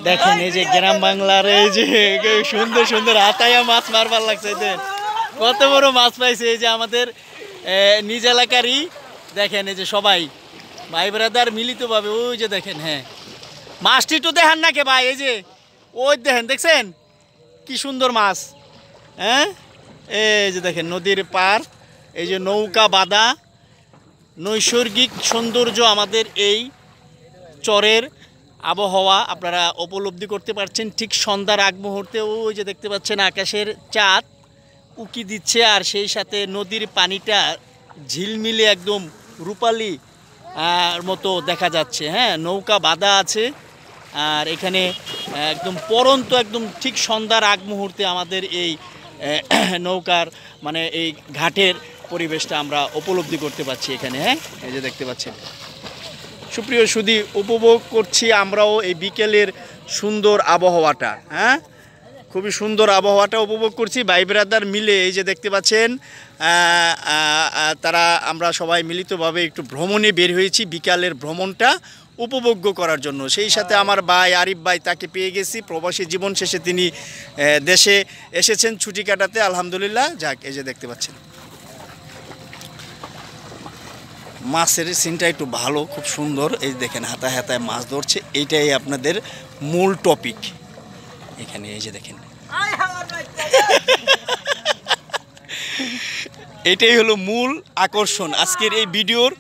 দেখেন এই যে গ্রাম বাংলার এই যে সুন্দর সুন্দর আতায়া মাছ মারবার লাগছে, কত বড় মাছ পাইছে। এই যে আমাদের নিজ এলাকারই দেখেন, এই যে সবাই ভাই ব্রাদার মিলিতভাবে ওই যে দেখেন, হ্যাঁ মাছটি তো দেখেন না কে ভাই, এই যে ওই দেখেন, দেখছেন কি সুন্দর মাছ। হ্যাঁ এই যে দেখেন নদীর পার, এই যে নৌকা বাঁধা, নৈসর্গিক সৌন্দর্য আমাদের এই চরের আবহাওয়া আপনারা উপলব্ধি করতে পারছেন। ঠিক সন্ধ্যার আগ মুহূর্তে ওই যে দেখতে পাচ্ছেন আকাশের চাঁদ উকি দিচ্ছে, আর সেই সাথে নদীর পানিটা ঝিলমিলে একদম রূপালি মতো দেখা যাচ্ছে। হ্যাঁ নৌকা বাঁধা আছে, আর এখানে একদম পরন্ত একদম ঠিক সন্ধ্যার আগ মুহূর্তে আমাদের এই নৌকার মানে এই ঘাটের পরিবেশটা আমরা উপলব্ধি করতে পারছি এখানে। হ্যাঁ এই যে দেখতে পাচ্ছেন সুপ্রিয় সুধী, উপভোগ করছি আমরাও এই বিকেলের সুন্দর আবহাওয়াটা। হ্যাঁ খুবই সুন্দর আবহাওয়াটা উপভোগ করছি ভাই ব্রাদার মিলে। এই যে দেখতে পাচ্ছেন তারা আমরা সবাই মিলিতভাবে একটু ভ্রমণে বের হয়েছি, বিকালের ভ্রমণটা উপভোগ করার জন্য। সেই সাথে আমার ভাই আরিফ ভাই, তাকে পেয়ে গেছি, প্রবাসী জীবন শেষে তিনি দেশে এসেছেন ছুটি কাটাতে, আলহামদুলিল্লাহ। যাক এই যে দেখতে পাচ্ছেন মাছের সিনটা একটু ভালো, খুব সুন্দর। এই দেখেন হাতায় হাতায় মাছ ধরছে, এইটাই আপনাদের মূল টপিক এখানে। এই যে দেখেন এটাই হলো মূল আকর্ষণ আজকের এই ভিডিওর।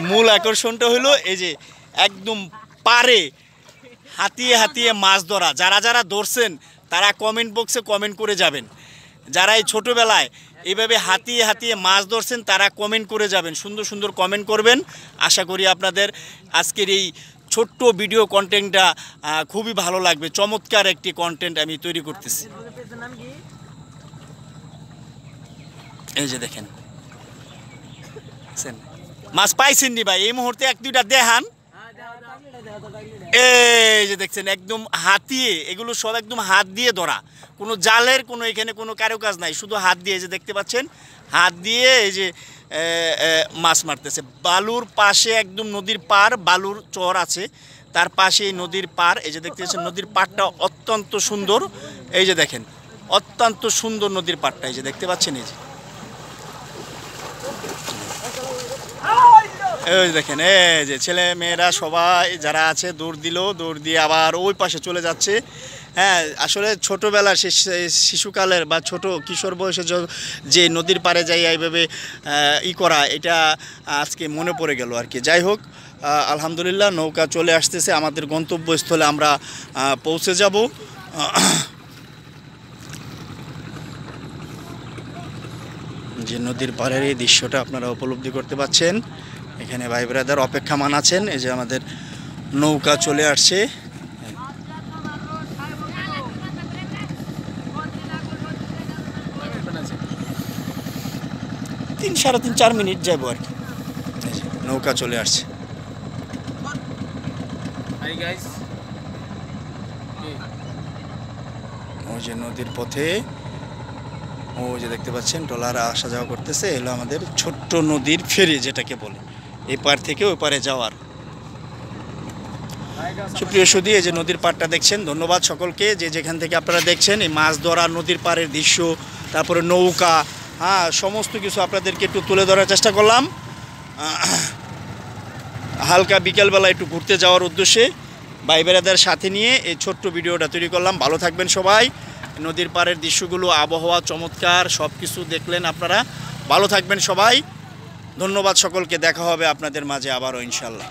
মূল আকর্ষণটা হলো এই যে একদম পারে হাতিয়ে হাতিয়ে মাছ ধরা। যারা যারা ধরছেন তারা কমেন্ট বক্সে কমেন্ট করে যাবেন। যারা এই ছোটোবেলায় এইভাবে হাতিয়ে হাতিয়ে মাছ ধরছেন তারা কমেন্ট করে যাবেন, সুন্দর সুন্দর কমেন্ট করবেন। আশা করি আপনাদের আজকের এই ছোট্ট ভিডিও কন্টেন্টটা খুবই ভালো লাগবে। চমৎকার একটি কন্টেন্ট আমি তৈরি করতেছি। এই যে দেখেন মাছ পাইছেন নি ভাই এই মুহূর্তে? এক দুইটা দেখান। এই যে দেখছেন একদম হাতিয়ে, এগুলো সব একদম হাত দিয়ে ধরা, কোনো জালের কোনো এখানে কোনো কারুকাজ নাই, শুধু হাত দিয়ে। এই যে দেখতে পাচ্ছেন হাত দিয়ে এই যে মাছ মারতেছে। বালুর পাশে একদম নদীর পার, বালুর চর আছে তার পাশে নদীর পার। এই যে দেখতে পাচ্ছেন নদীর পাড়টা অত্যন্ত সুন্দর। এই যে দেখেন অত্যন্ত সুন্দর নদীর পাড়টা, এই যে দেখতে পাচ্ছেন। এই যে দেখেন এই যে ছেলে মেয়েরা সবাই যারা আছে দৌড় দিল, দৌড় দিয়ে আবার ওই পাশে চলে যাচ্ছে। হ্যাঁ আসলে ছোটোবেলার শিশুকালের বা ছোট কিশোর বয়সে যে নদীর পাড়ে যাই এইভাবে করা, এটা আজকে মনে পড়ে গেল আর কি। যাই হোক আলহামদুলিল্লাহ নৌকা চলে আসতেছে, আমাদের গন্তব্যস্থলে আমরা পৌঁছে যাব। যে নদীর পাড়ের এই দৃশ্যটা আপনারা উপলব্ধি করতে পারছেন। এখানে ভাই ব্রাদার অপেক্ষামান আছেন। এই যে আমাদের নৌকা চলে আসছে। 3-4.5 মিনিট যাবো আর কি। নৌকা চলে আসছে। ওই যে নদীর পথে ওই যে দেখতে পাচ্ছেন ট্রলার আসা যাওয়া করতেছে। এলো আমাদের ছোট্ট নদীর ফেরি যেটাকে বলে, এই পার থেকে ওই পারে যাওয়ার। সুপ্রিয় সুধী, এই যে নদীর পাড়টা দেখছেন, ধন্যবাদ সকলকে যে যেখান থেকে আপনারা দেখছেন। এই মাছ ধরা, নদীর পাড়ের দৃশ্য, তারপরে নৌকা, হ্যাঁ সমস্ত কিছু আপনাদেরকে একটু তুলে ধরার চেষ্টা করলাম হালকা বিকেলবেলা একটু ঘুরতে যাওয়ার উদ্দেশ্যে ভাই বেড়াদের সাথে নিয়ে এই ছোট্ট ভিডিওটা তৈরি করলাম। ভালো থাকবেন সবাই। নদীর পাড়ের দৃশ্যগুলো, আবহাওয়া চমৎকার, সব কিছু দেখলেন আপনারা। ভালো থাকবেন সবাই। ধন্যবাদ সকলকে। দেখা হবে আপনাদের মাঝে আবারও ইনশাল্লাহ।